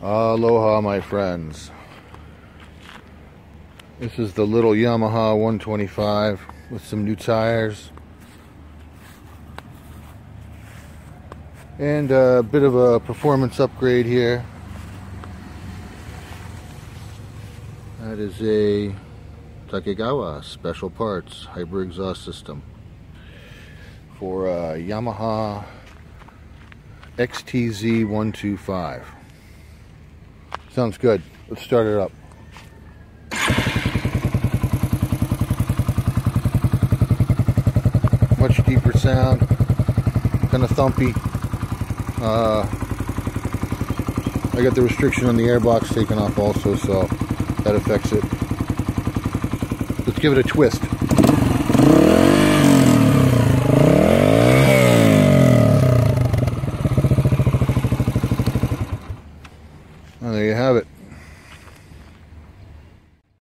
Aloha, my friends. This is the little Yamaha 125 with some new tires and a bit of a performance upgrade here. That is a Takegawa special parts hybrid exhaust system for a Yamaha XTZ 125. Sounds good. Let's start it up. Much deeper sound, kind of thumpy. I got the restriction on the airbox taken off also, so that affects it. Let's give it a twist. And there you have it.